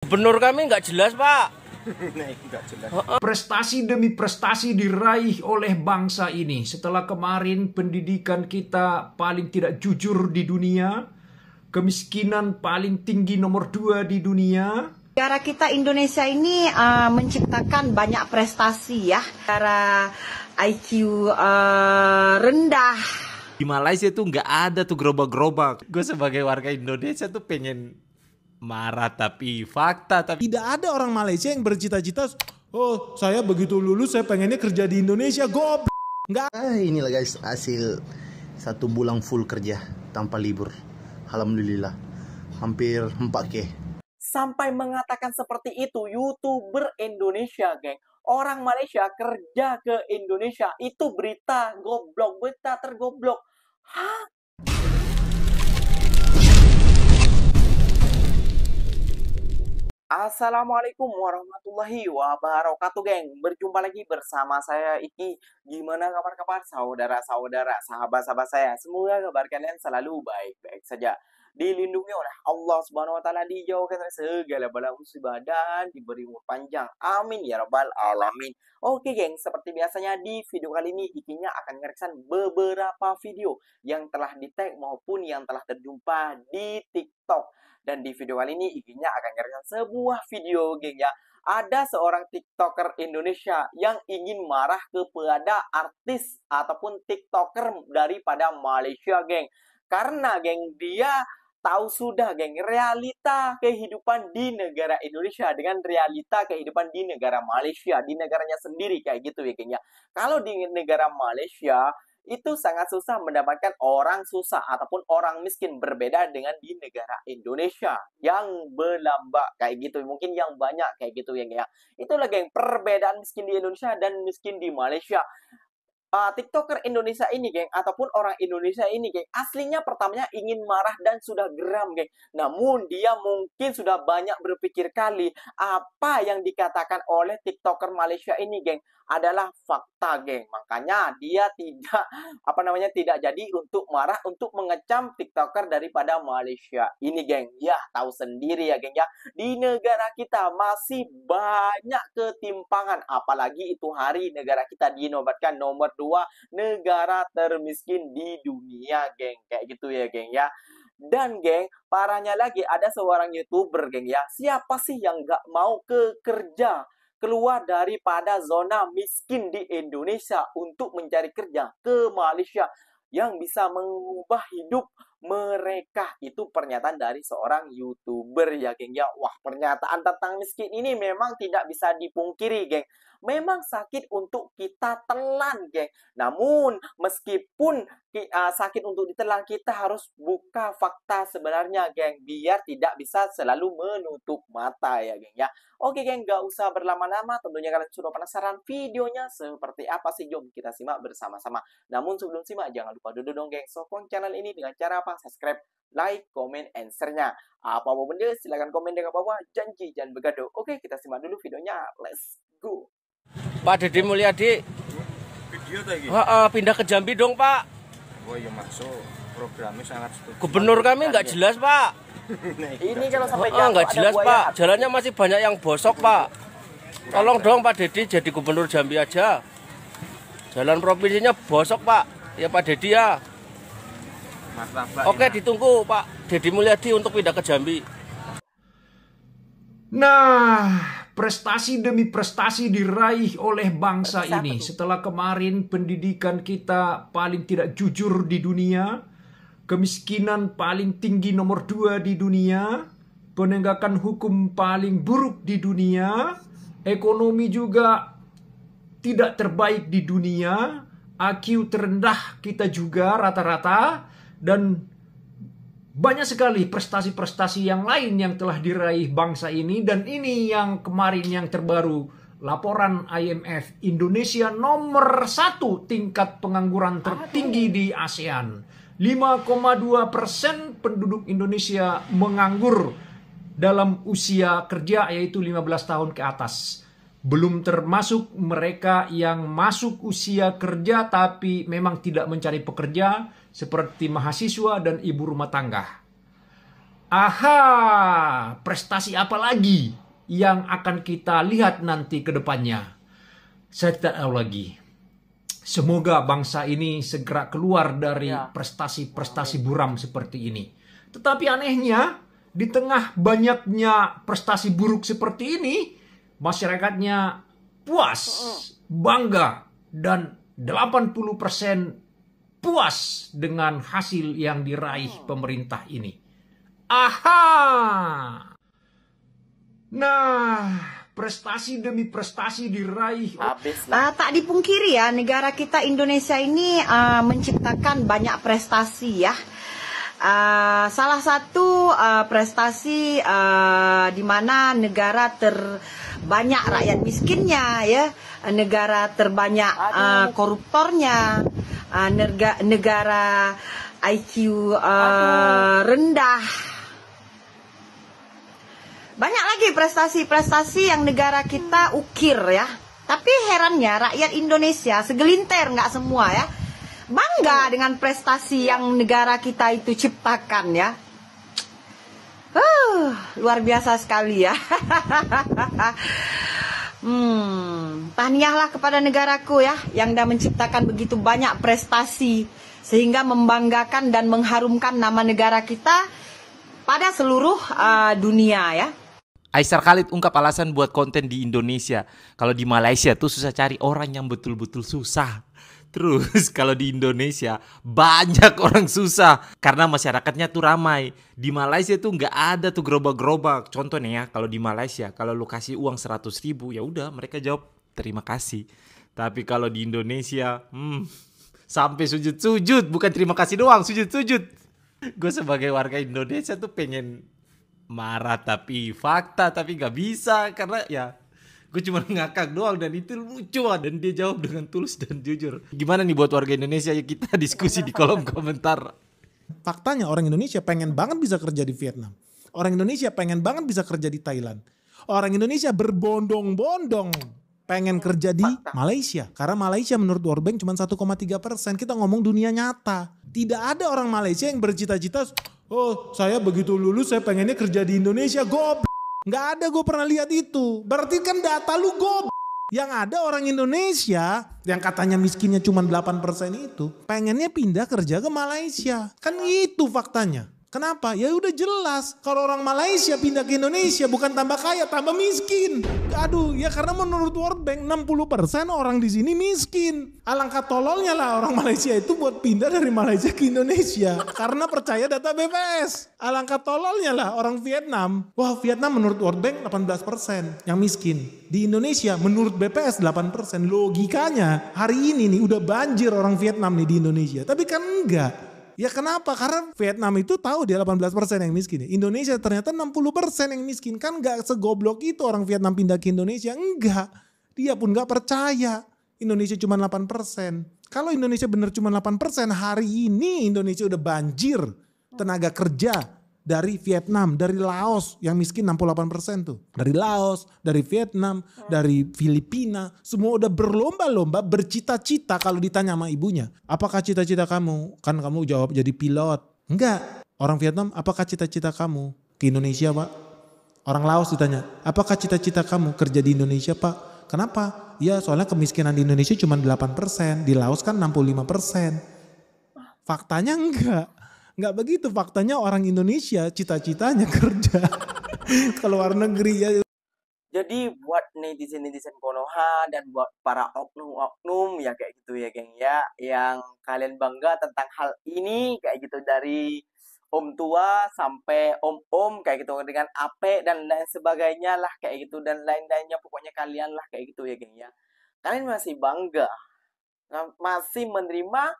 Gubernur kami nggak jelas, Pak. Nggak jelas. Prestasi demi prestasi diraih oleh bangsa ini. Setelah kemarin pendidikan kita paling tidak jujur di dunia, kemiskinan paling tinggi nomor 2 di dunia. Negara kita Indonesia ini menciptakan banyak prestasi ya. Negara IQ rendah. Di Malaysia tuh nggak ada tuh gerobak-gerobak. Gue sebagai warga Indonesia tuh pengen marah tapi fakta. Tapi tidak ada orang Malaysia yang bercita-cita, oh saya begitu lulus saya pengennya kerja di Indonesia. Goblok. Nggak. Inilah guys hasil 1 bulan full kerja tanpa libur. Alhamdulillah hampir 4K. Sampai mengatakan seperti itu YouTuber Indonesia, geng. Orang Malaysia kerja ke Indonesia. Itu berita goblok, berita tergoblok. Hah? Assalamualaikum warahmatullahi wabarakatuh, geng. Berjumpa lagi bersama saya Iki. Gimana kabar-kabar saudara-saudara, sahabat-sahabat saya? Semoga kabar kalian selalu baik-baik saja. Dilindungi oleh Allah Subhanahu wa taala, dijauhkan dari segala bala musibah dan diberi umur panjang. Amin ya rabbal alamin. Oke, geng, seperti biasanya di video kali ini Ikinya akan ngereksan beberapa video yang telah di-tag maupun yang telah terjumpa di TikTok. Dan di video kali ini Ikinya akan ngereksan sebuah video, geng, ya. Ada seorang TikToker Indonesia yang ingin marah kepada artis ataupun TikToker daripada Malaysia, geng. Karena, geng, dia tahu sudah, geng, realita kehidupan di negara Indonesia dengan realita kehidupan di negara Malaysia, di negaranya sendiri, kayak gitu ya, geng, ya. Kalau di negara Malaysia itu sangat susah mendapatkan orang susah ataupun orang miskin, berbeda dengan di negara Indonesia yang berlambak kayak gitu, mungkin yang banyak kayak gitu ya, geng, ya. Itulah, geng, perbedaan miskin di Indonesia dan miskin di Malaysia. TikToker Indonesia ini, geng, ataupun orang Indonesia ini, geng, aslinya pertamanya ingin marah dan sudah geram, geng. Namun dia mungkin sudah banyak berpikir kali apa yang dikatakan oleh TikToker Malaysia ini, geng, adalah fakta, geng. Makanya dia tidak jadi untuk marah, untuk mengecam TikToker daripada Malaysia ini, geng. Ya, tahu sendiri ya, geng, ya. Di negara kita masih banyak ketimpangan, apalagi itu hari negara kita dinobatkan nomor 2 negara termiskin di dunia, geng. Kayak gitu ya, geng, ya. Dan, geng, parahnya lagi ada seorang YouTuber, geng, ya. Siapa sih yang nggak mau kerja, keluar daripada zona miskin di Indonesia untuk mencari kerja ke Malaysia yang bisa mengubah hidup mereka? Itu pernyataan dari seorang YouTuber ya, geng, ya. Wah, pernyataan tentang miskin ini memang tidak bisa dipungkiri, geng. Memang sakit untuk kita telan, geng. Namun meskipun sakit untuk ditelan, kita harus buka fakta sebenarnya, geng, biar tidak bisa selalu menutup mata ya, geng, ya. Oke, geng, gak usah berlama-lama. Tentunya kalian sudah penasaran videonya seperti apa sih? Jom kita simak bersama-sama. Namun sebelum simak, jangan lupa dulu dong, geng, sokong channel ini dengan cara apa? Subscribe, like, comment, and share-nya. Apa-apa benda, silahkan komen dengan bawah. Janji jangan begaduh. Oke, kita simak dulu videonya. Let's go. Pak Deddy Mulyadi. Video lagi. Pindah ke Jambi dong, Pak. Oh iya, masuk. Programnya sangat setuju. Gubernur kami nggak jelas, Pak. Ini kalau sampai jatuh Nggak ada jelas, buaya. Pak. Jalannya masih banyak yang bosok, Pak. Tolong dong Pak Deddy jadi Gubernur Jambi aja. Jalan provinsinya bosok, Pak. Ya Pak Deddy ya. Oke, ditunggu Pak Deddy Mulyadi untuk pindah ke Jambi. Nah, prestasi demi prestasi diraih oleh bangsa ini. Setelah kemarin pendidikan kita paling tidak jujur di dunia, kemiskinan paling tinggi nomor 2 di dunia, penegakan hukum paling buruk di dunia, ekonomi juga tidak terbaik di dunia, IQ terendah kita juga rata-rata, dan banyak sekali prestasi-prestasi yang lain yang telah diraih bangsa ini. Dan ini yang kemarin yang terbaru, laporan IMF, Indonesia nomor 1 tingkat pengangguran tertinggi di ASEAN. 5,2% penduduk Indonesia menganggur dalam usia kerja, yaitu 15 tahun ke atas. Belum termasuk mereka yang masuk usia kerja tapi memang tidak mencari pekerja, seperti mahasiswa dan ibu rumah tangga. Aha, prestasi apa lagi yang akan kita lihat nanti ke depannya? Saya tidak tahu lagi. Semoga bangsa ini segera keluar dari prestasi-prestasi buram seperti ini. Tetapi anehnya, di tengah banyaknya prestasi buruk seperti ini, masyarakatnya puas, bangga, dan 80% puas dengan hasil yang diraih pemerintah ini. Aha! Nah, prestasi demi prestasi diraih. Tak dipungkiri ya, negara kita Indonesia ini menciptakan banyak prestasi ya. Salah satu prestasi di mana negara terbanyak rakyat miskinnya ya, negara terbanyak koruptornya, negara IQ rendah. Banyak lagi prestasi-prestasi yang negara kita ukir ya. Tapi herannya rakyat Indonesia segelintir, nggak semua ya, bangga dengan prestasi yang negara kita itu ciptakan ya. Luar biasa sekali ya. Tahniahlah kepada negaraku ya, yang dah menciptakan begitu banyak prestasi sehingga membanggakan dan mengharumkan nama negara kita pada seluruh dunia ya. Aisar Khalid ungkap alasan buat konten di Indonesia. Kalau di Malaysia tuh susah cari orang yang betul-betul susah. Terus kalau di Indonesia banyak orang susah karena masyarakatnya tuh ramai. Di Malaysia tuh nggak ada tuh gerobak-gerobak. Contohnya ya, kalau di Malaysia kalau lu kasih uang 100 ribu, ya udah mereka jawab terima kasih. Tapi kalau di Indonesia, sampai sujud-sujud, bukan terima kasih doang, sujud-sujud. Gue sebagai warga Indonesia tuh pengen marah tapi fakta, tapi nggak bisa karena ya gue cuma ngakak doang dan itu lucu dan dia jawab dengan tulus dan jujur. Gimana nih buat warga Indonesia? Ya kita diskusi di kolom komentar. Faktanya orang Indonesia pengen banget bisa kerja di Vietnam. Orang Indonesia pengen banget bisa kerja di Thailand. Orang Indonesia berbondong-bondong pengen kerja di Malaysia. Karena Malaysia menurut World Bank cuma 1,3%. Kita ngomong dunia nyata. Tidak ada orang Malaysia yang bercita-cita, oh saya begitu lulus saya pengennya kerja di Indonesia. Nggak ada, gue pernah lihat itu. Berarti kan data lu Yang ada orang Indonesia yang katanya miskinnya cuma 8% itu pengennya pindah kerja ke Malaysia. Kan itu faktanya. Kenapa? Ya udah jelas. Kalau orang Malaysia pindah ke Indonesia bukan tambah kaya, tambah miskin. Aduh, ya karena menurut World Bank 60% orang di sini miskin. Alangkah tololnya lah orang Malaysia itu buat pindah dari Malaysia ke Indonesia. Karena percaya data BPS. Alangkah tololnya lah orang Vietnam. Wah, Vietnam menurut World Bank 18% yang miskin. Di Indonesia menurut BPS 8%. Logikanya hari ini nih udah banjir orang Vietnam nih di Indonesia. Tapi kan enggak. Ya kenapa? Karena Vietnam itu tahu dia 18% yang miskin. Indonesia ternyata 60% yang miskin. Kan gak segoblok itu orang Vietnam pindah ke Indonesia. Enggak. Dia pun gak percaya. Indonesia cuma 8%. Kalau Indonesia benar cuma 8%, hari ini Indonesia udah banjir tenaga kerja dari Vietnam, dari Laos yang miskin 68% tuh. Dari Laos, dari Vietnam, dari Filipina, semua udah berlomba-lomba bercita-cita kalau ditanya sama ibunya. Apakah cita-cita kamu? Kan kamu jawab jadi pilot. Enggak. Orang Vietnam, apakah cita-cita kamu? Ke Indonesia, Pak. Orang Laos ditanya, apakah cita-cita kamu kerja di Indonesia, Pak? Kenapa? Ya soalnya kemiskinan di Indonesia cuma 8%, di Laos kan 65%. Faktanya enggak. Enggak begitu, faktanya orang Indonesia cita-citanya kerja ke luar negeri ya. Jadi buat netizen-netizen Konoha dan buat para oknum-oknum ya kayak gitu ya geng ya, yang kalian bangga tentang hal ini kayak gitu, dari om tua sampai om-om kayak gitu dengan AP dan lain sebagainya lah kayak gitu, dan lain-lainnya pokoknya kalian lah kayak gitu ya geng ya. Kalian masih bangga, masih menerima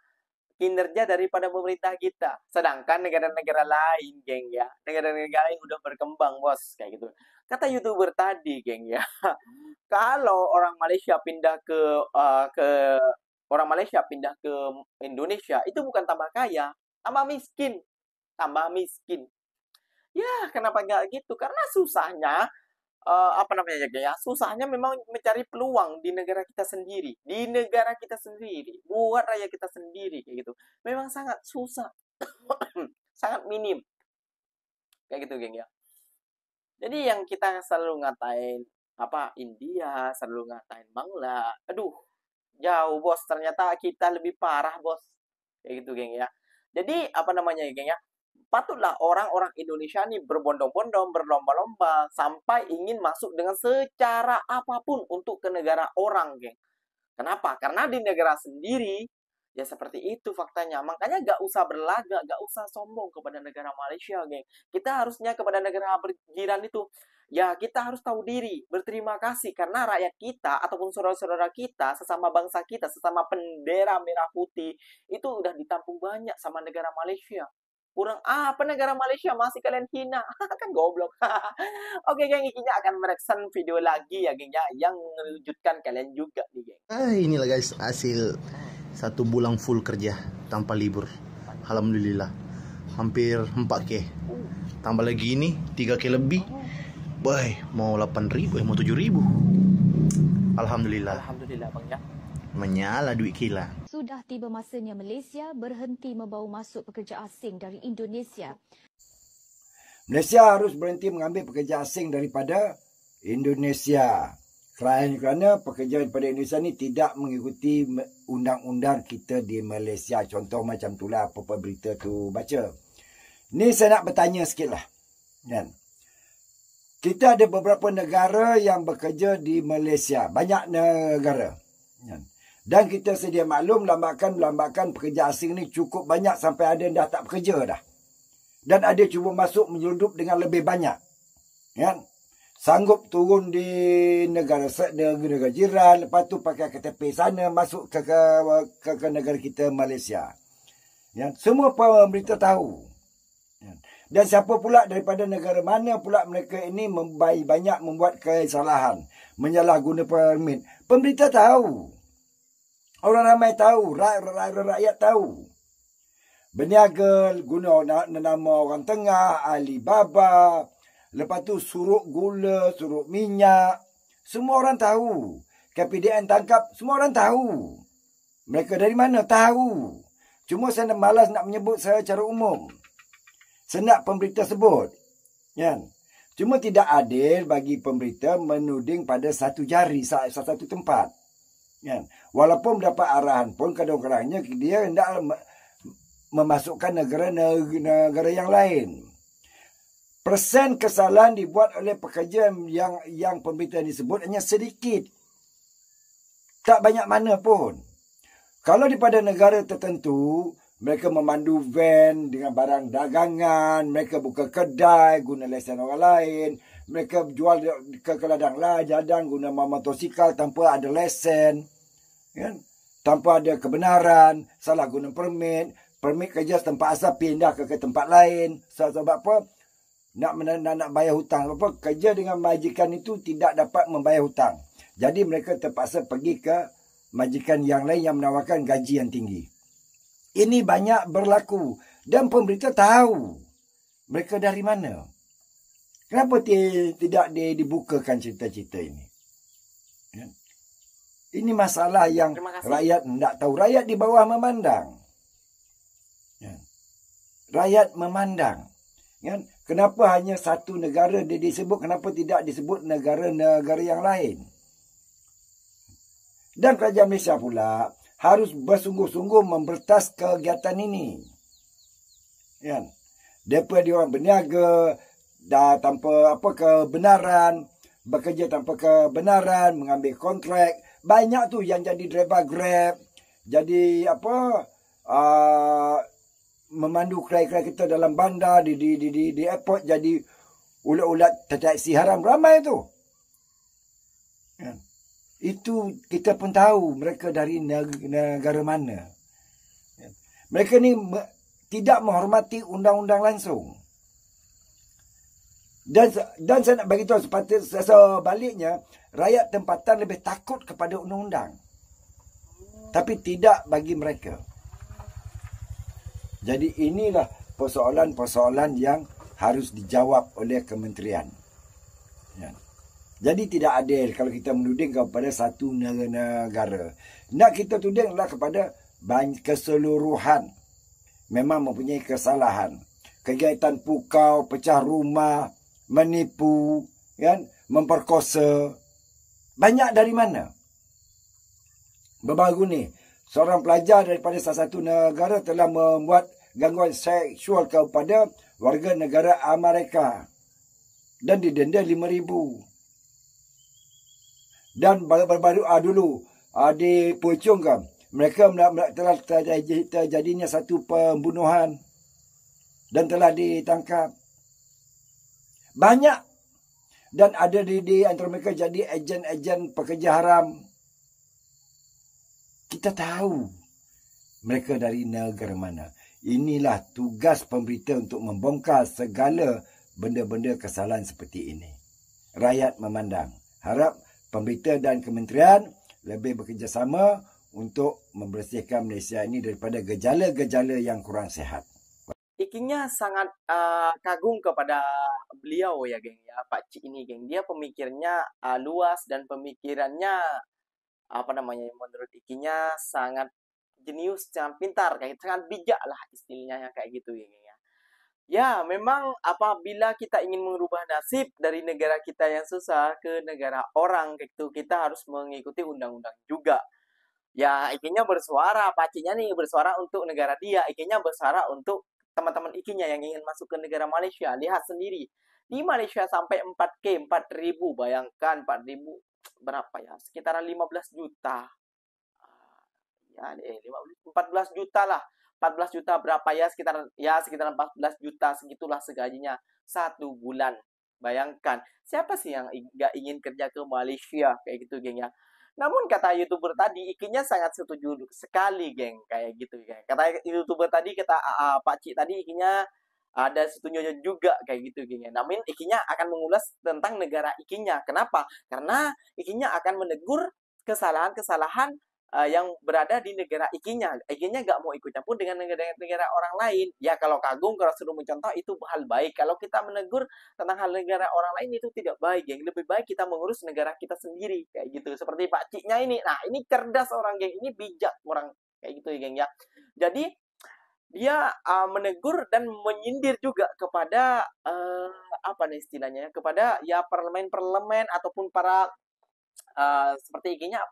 kinerja daripada pemerintah kita. Sedangkan negara-negara lain, geng ya, negara-negara lain udah berkembang, bos, kayak gitu. Kata YouTuber tadi, geng ya, kalau orang Malaysia pindah orang Malaysia pindah ke Indonesia, itu bukan tambah kaya, tambah miskin, tambah miskin. Ya, kenapa nggak gitu? Karena susahnya susahnya memang mencari peluang di negara kita sendiri, buat rakyat kita sendiri kayak gitu. Memang sangat susah, sangat minim. Kayak gitu, geng ya. Jadi yang kita selalu ngatain apa India, selalu ngatain Bangla. Aduh, jauh bos. Ternyata kita lebih parah bos. Kayak gitu, geng ya. Jadi apa namanya ya, geng ya? Patutlah orang-orang Indonesia nih berbondong-bondong, berlomba-lomba sampai ingin masuk dengan secara apapun untuk ke negara orang, geng. Kenapa? Karena di negara sendiri ya seperti itu faktanya. Makanya gak usah berlagak, gak usah sombong kepada negara Malaysia, geng. Kita harusnya kepada negara berjiran itu, ya kita harus tahu diri, berterima kasih karena rakyat kita ataupun saudara-saudara kita, sesama bangsa kita, sesama bendera merah putih itu udah ditampung banyak sama negara Malaysia. Kurang apa negara Malaysia masih kalian hina. Kan goblok. Oke, geng, Ikinya akan mereaction video lagi ya, geng ya, yang mewujudkan kalian juga nih, geng. Inilah guys hasil 1 bulan full kerja tanpa libur. Alhamdulillah. Hampir 4K. Tambah lagi ini 3K lebih. Boy, mau 8.000, mau 7.000. Alhamdulillah. Alhamdulillah, Bang ya. Menyala duit kila. Sudah tiba masanya Malaysia berhenti membawa masuk pekerja asing dari Indonesia. Malaysia harus berhenti mengambil pekerja asing daripada Indonesia. Kerana pekerja daripada Indonesia ni tidak mengikuti undang-undang kita di Malaysia. Contoh macam itulah apa-apa berita tu baca. Ni saya nak bertanya sikit lah. Kan? Kita ada beberapa negara yang bekerja di Malaysia. Banyak negara. Kan? Dan kita sedia maklum lambakan pekerja asing ni cukup banyak sampai ada yang dah tak bekerja dah. Dan ada cuba masuk menyeludup dengan lebih banyak. Kan? Sanggup turun di negara jiran, lepas tu pakai KTP sana masuk ke negara kita Malaysia. Kan? Semua pemerintah tahu. Kan? Dan siapa pula daripada negara mana pula mereka ini banyak membuat kesalahan, menyalahguna permit. Pemerintah tahu. Orang ramai tahu, rakyat tahu. Berniaga guna nama orang tengah, Alibaba, lepas tu suruk gula, suruk minyak, semua orang tahu. KPDN tangkap, semua orang tahu. Mereka dari mana? Tahu. Cuma saya malas nak menyebut secara umum. Saya nak pemerintah sebut. Kan? Cuma tidak adil bagi pemerintah menuding pada satu jari, satu tempat. Kan? Walaupun dapat arahan pun kadang-kadangnya dia hendak memasukkan negara yang lain. Persen kesalahan dibuat oleh pekerja yang pemerintah disebut hanya sedikit. Tak banyak mana pun. Kalau daripada negara tertentu, mereka memandu van dengan barang dagangan, mereka buka kedai guna lesen orang lain, mereka jual ke ladang jadang guna motosikal tanpa ada lesen, kan? Tanpa ada kebenaran, salah guna permit kerja tempat asal pindah ke tempat lain. Sebab apa? Nak bayar hutang. Apa? Kerja dengan majikan itu tidak dapat membayar hutang. Jadi mereka terpaksa pergi ke majikan yang lain yang menawarkan gaji yang tinggi. Ini banyak berlaku. Dan pemerintah tahu mereka dari mana. Kenapa tidak dibukakan cerita-cerita ini? Ini masalah yang rakyat tidak tahu. Rakyat di bawah memandang. Rakyat memandang. Kenapa hanya satu negara dia disebut, kenapa tidak disebut negara-negara yang lain? Dan kerajaan Malaysia pula harus bersungguh-sungguh membertas kegiatan ini. Daripada dia orang berniaga tanpa kebenaran, bekerja tanpa kebenaran, mengambil kontrak. Banyak tu yang jadi driver Grab, jadi memandu kereta kita dalam bandar, di airport, jadi ulat-ulat taksi haram. Ramai tu. Itu kita pun tahu mereka dari negara mana. Mereka ni tidak menghormati undang-undang langsung. Dan saya nak bagi tahu sebaliknya, rakyat tempatan lebih takut kepada undang-undang. Tapi tidak bagi mereka. Jadi inilah persoalan-persoalan yang harus dijawab oleh kementerian. Jadi tidak adil kalau kita menuding kepada satu negara. Nak kita tudinglah kepada keseluruhan. Memang mempunyai kesalahan. kegiatan pukau, pecah rumah, menipu, kan, memperkosa. Banyak dari mana? Baru-baru ni, seorang pelajar daripada salah satu negara telah membuat gangguan seksual kepada warga negara Amerika dan didenda RM5,000. Dan baru-baru dulu di Puchong kan, mereka telah terjadinya satu pembunuhan dan telah ditangkap. Banyak. Dan ada di antara mereka jadi ejen-ejen pekerja haram. Kita tahu mereka dari negara mana. Inilah tugas pemberita untuk membongkar segala benda-benda kesalahan seperti ini. Rakyat memandang. Harap pemberita dan kementerian lebih bekerjasama untuk membersihkan Malaysia ini daripada gejala-gejala yang kurang sihat. Ikinya sangat kagum kepada beliau ya geng ya, Pak Cik ini geng. Dia pemikirnya luas dan pemikirannya menurut Ikinya sangat jenius, sangat pintar, kayak sangat bijak lah istilahnya kayak gitu ya geng ya. Ya memang apabila kita ingin merubah nasib dari negara kita yang susah ke negara orang kayak gitu, kita harus mengikuti undang-undang juga. Ya Ikinya bersuara, Pak Ciknya nih bersuara untuk negara dia, Ikinya bersuara untuk teman-teman Ikinya yang ingin masuk ke negara Malaysia. Lihat sendiri, di Malaysia sampai 4K, 4.000, bayangkan 4.000 berapa ya, sekitaran 15 juta. Ya 14 juta lah, 14 juta berapa ya, sekitar 14 juta, segitulah segajinya satu bulan. Bayangkan, siapa sih yang nggak ingin kerja ke Malaysia kayak gitu geng ya. Namun kata YouTuber tadi, Ikinya sangat setuju sekali geng kayak gitu geng. Kata YouTuber tadi, kata Pak Cik tadi, Ikinya ada setujunya juga kayak gitu geng ya. Namun Ikinya akan mengulas tentang negara Ikinya. Kenapa? Karena Ikinya akan menegur kesalahan-kesalahan yang berada di negara Ikinya. Ikinya nggak mau ikut campur dengan negara orang lain. Ya kalau kagum, kalau suruh mencontoh itu hal baik. Kalau kita menegur tentang hal negara orang lain itu tidak baik, geng. Lebih baik kita mengurus negara kita sendiri kayak gitu. Seperti Pak Ciknya ini. Nah, ini cerdas orang, geng. Ini bijak orang kayak gitu ya, geng ya. Jadi dia menegur dan menyindir juga kepada istilahnya, kepada ya parlemen-parlemen ataupun para seperti Ikinya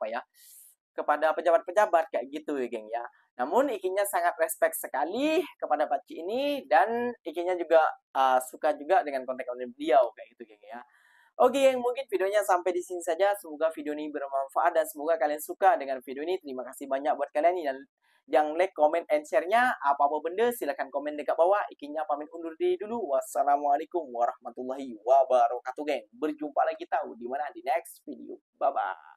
kepada pejabat-pejabat kayak gitu ya geng ya. Namun Ikinya sangat respect sekali kepada Pak Cik ini, dan Ikinya juga suka juga dengan konten-konten beliau kayak gitu geng ya. Oke geng, mungkin videonya sampai di sini saja. Semoga video ini bermanfaat dan semoga kalian suka dengan video ini. Terima kasih banyak buat kalian yang like, comment, and share-nya. Apa-apa benda silahkan komen dekat bawah. Ikinya pamit undur diri dulu. Wassalamualaikum warahmatullahi wabarakatuh geng. Berjumpa lagi tahu di mana di next video. Bye bye.